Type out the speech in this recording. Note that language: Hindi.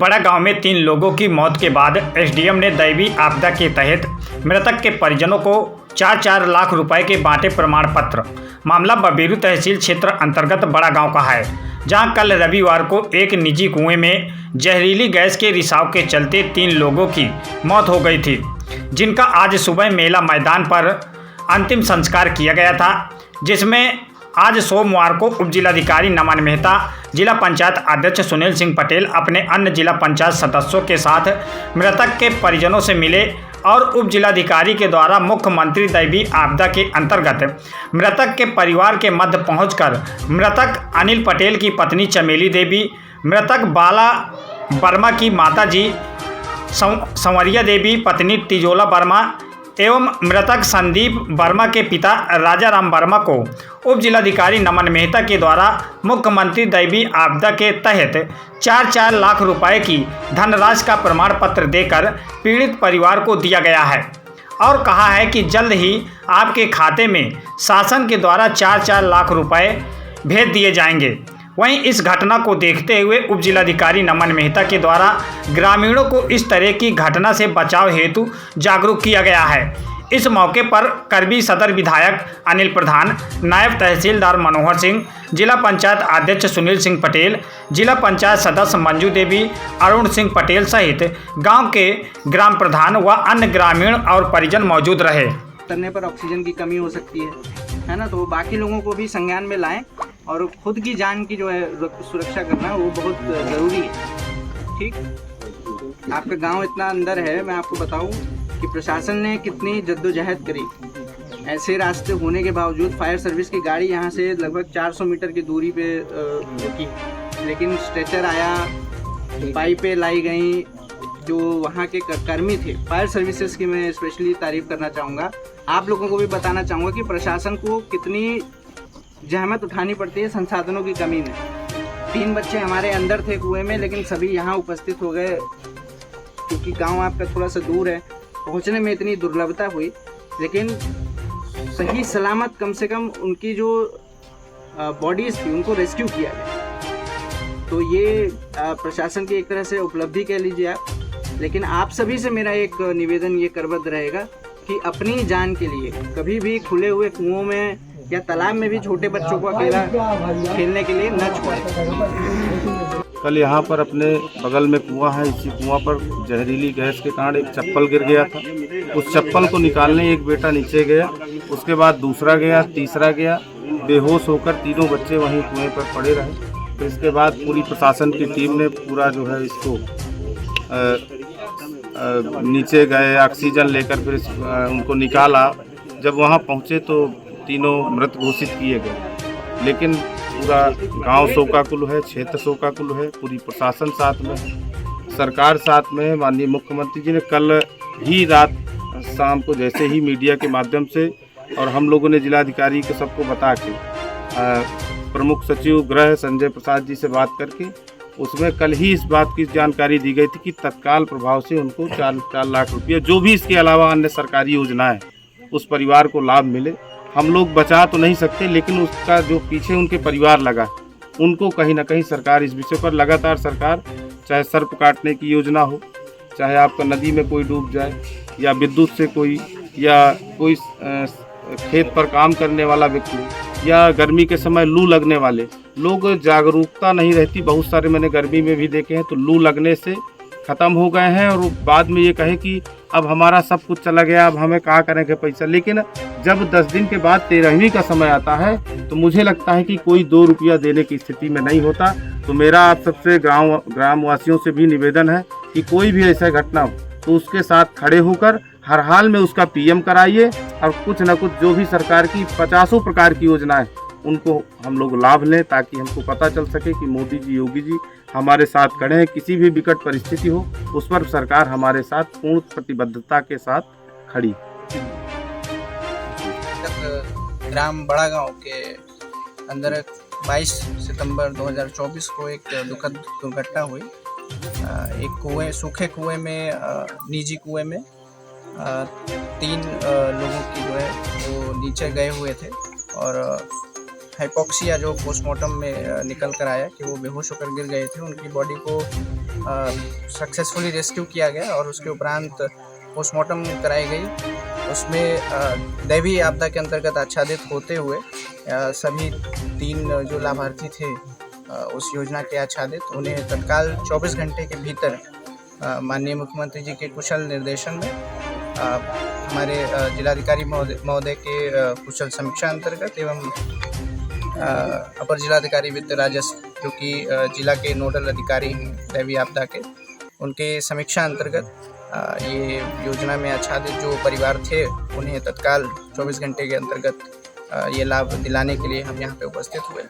बड़ा गांव में 3 लोगों की मौत के बाद एसडीएम ने दैवीय आपदा के तहत मृतक के परिजनों को 4-4 लाख रुपए के बांटे प्रमाण पत्र। मामला बबेरू तहसील क्षेत्र अंतर्गत बड़ा गांव का है, जहां कल रविवार को एक निजी कुएं में जहरीली गैस के रिसाव के चलते 3 लोगों की मौत हो गई थी, जिनका आज सुबह मेला मैदान पर अंतिम संस्कार किया गया था, जिसमें आज सोमवार को उप जिलाधिकारी नमन मेहता, जिला पंचायत अध्यक्ष सुनील सिंह पटेल अपने अन्य जिला पंचायत सदस्यों के साथ मृतक के परिजनों से मिले और उप जिलाधिकारी के द्वारा मुख्यमंत्री दैवीय आपदा के अंतर्गत मृतक के परिवार के मध्य पहुंचकर मृतक अनिल पटेल की पत्नी चमेली देवी, मृतक बाला वर्मा की माता जी संवरिया देवी पत्नी तिजोला वर्मा एवं मृतक संदीप वर्मा के पिता राजा राम वर्मा को उप जिलाधिकारी नमन मेहता के द्वारा मुख्यमंत्री दैवीय आपदा के तहत 4-4 लाख रुपए की धनराशि का प्रमाण पत्र देकर पीड़ित परिवार को दिया गया है और कहा है कि जल्द ही आपके खाते में शासन के द्वारा 4-4 लाख रुपए भेज दिए जाएंगे। वहीं इस घटना को देखते हुए उप जिलाधिकारी नमन मेहता के द्वारा ग्रामीणों को इस तरह की घटना से बचाव हेतु जागरूक किया गया है। इस मौके पर करबी सदर विधायक अनिल प्रधान, नायब तहसीलदार मनोहर सिंह, जिला पंचायत अध्यक्ष सुनील सिंह पटेल, जिला पंचायत सदस्य मंजू देवी, अरुण सिंह पटेल सहित गांव के ग्राम प्रधान व अन्य ग्रामीण और परिजन मौजूद रहे। करने पर ऑक्सीजन की कमी हो सकती है ना, तो बाकी लोगों को भी संज्ञान में लाएं और खुद की जान की जो है सुरक्षा करना वो बहुत ज़रूरी है। ठीक, आपका गांव इतना अंदर है, मैं आपको बताऊं कि प्रशासन ने कितनी जद्दोजहद करी। ऐसे रास्ते होने के बावजूद फायर सर्विस की गाड़ी यहां से लगभग 400 मीटर की दूरी पे रुकी, लेकिन स्ट्रेचर आया, पाइपें लाई गई। जो वहाँ के कर्मी थे फायर सर्विसेज की मैं स्पेशली तारीफ करना चाहूँगा। आप लोगों को भी बताना चाहूँगा कि प्रशासन को कितनी जहमत उठानी पड़ती है संसाधनों की कमी में। 3 बच्चे हमारे अंदर थे कुएं में, लेकिन सभी यहाँ उपस्थित हो गए क्योंकि गांव आपका थोड़ा सा दूर है, पहुँचने में इतनी दुर्लभता हुई, लेकिन सही सलामत कम से कम उनकी जो बॉडीज़ थी उनको रेस्क्यू किया गया। तो ये प्रशासन की एक तरह से उपलब्धि कह लीजिए आप। लेकिन आप सभी से मेरा एक निवेदन ये करबद्ध रहेगा कि अपनी जान के लिए कभी भी खुले हुए कुओं में या तालाब में भी छोटे बच्चों को अकेला खेलने के लिए न छोड़ें। कल यहाँ पर अपने बगल में कुआं है, इसी कुआं पर जहरीली गैस के कारण एक चप्पल गिर गया था। उस चप्पल को निकालने एक बेटा नीचे गया, उसके बाद दूसरा गया, तीसरा गया, बेहोश होकर तीनों बच्चे वहीं कुएं पर पड़े रहे। तो इसके बाद पूरी प्रशासन की टीम ने पूरा जो है इसको नीचे गए, ऑक्सीजन लेकर फिर उनको निकाला। जब वहाँ पहुँचे तो तीनों मृत घोषित किए गए, लेकिन पूरा गांव शोकाकुल है, क्षेत्र शोकाकुल है, पूरी प्रशासन साथ में, सरकार साथ में। माननीय मुख्यमंत्री जी ने कल ही रात शाम को जैसे ही मीडिया के माध्यम से और हम लोगों ने जिलाधिकारी को सबको बता के प्रमुख सचिव गृह संजय प्रसाद जी से बात करके उसमें कल ही इस बात की जानकारी दी गई थी कि तत्काल प्रभाव से उनको 4 लाख रुपया, जो भी इसके अलावा अन्य सरकारी योजनाएं उस परिवार को लाभ मिले। हम लोग बचा तो नहीं सकते, लेकिन उसका जो पीछे उनके परिवार लगा, उनको कहीं ना कहीं सरकार इस विषय पर लगातार सरकार, चाहे सर्प काटने की योजना हो, चाहे आपका नदी में कोई डूब जाए, या विद्युत से कोई, या कोई खेत पर काम करने वाला व्यक्ति, या गर्मी के समय लू लगने वाले लोग, जागरूकता नहीं रहती। बहुत सारे मैंने गर्मी में भी देखे हैं तो लू लगने से ख़त्म हो गए हैं और बाद में ये कहे कि अब हमारा सब कुछ चला गया, अब हमें कहाँ करेंगे पैसा। लेकिन जब 10 दिन के बाद 13वीं का समय आता है तो मुझे लगता है कि कोई 2 रुपया देने की स्थिति में नहीं होता। तो मेरा आप सबसे ग्रामवासियों से भी निवेदन है कि कोई भी ऐसा घटना हो तो उसके साथ खड़े होकर हर हाल में उसका PM कराइए और कुछ न कुछ जो भी सरकार की 50 प्रकार की योजनाएं उनको हम लोग लाभ लें, ताकि हमको पता चल सके कि मोदी जी, योगी जी हमारे साथ खड़े हैं। किसी भी विकट परिस्थिति हो उस पर सरकार हमारे साथ पूर्ण प्रतिबद्धता के साथ खड़ी। ग्राम बड़ा गांव के अंदर 22 सितंबर 2024 को एक दुखद दुर्घटना हुई। एक कुएं, सूखे कुएं में, निजी कुएं में 3 लोगों की जो है वो नीचे गए हुए थे और हाइपोक्सिया जो पोस्टमार्टम में निकल कर आया कि वो बेहोश होकर गिर गए थे। उनकी बॉडी को सक्सेसफुली रेस्क्यू किया गया और उसके उपरांत पोस्टमार्टम कराई गई। उसमें दैवीय आपदा के अंतर्गत आच्छादित होते हुए सभी 3 जो लाभार्थी थे उस योजना के आच्छादित, उन्हें तत्काल 24 घंटे के भीतर माननीय मुख्यमंत्री जी के कुशल निर्देशन में हमारे जिलाधिकारी महोदय के कुशल समीक्षा अंतर्गत एवं अपर जिलाधिकारी वित्त राजस्व जो कि जिला के नोडल अधिकारी हैं दैवीय आपदा के, उनके समीक्षा अंतर्गत ये योजना में आच्छादित जो परिवार थे उन्हें तत्काल 24 घंटे के अंतर्गत ये लाभ दिलाने के लिए हम यहाँ पे उपस्थित हुए।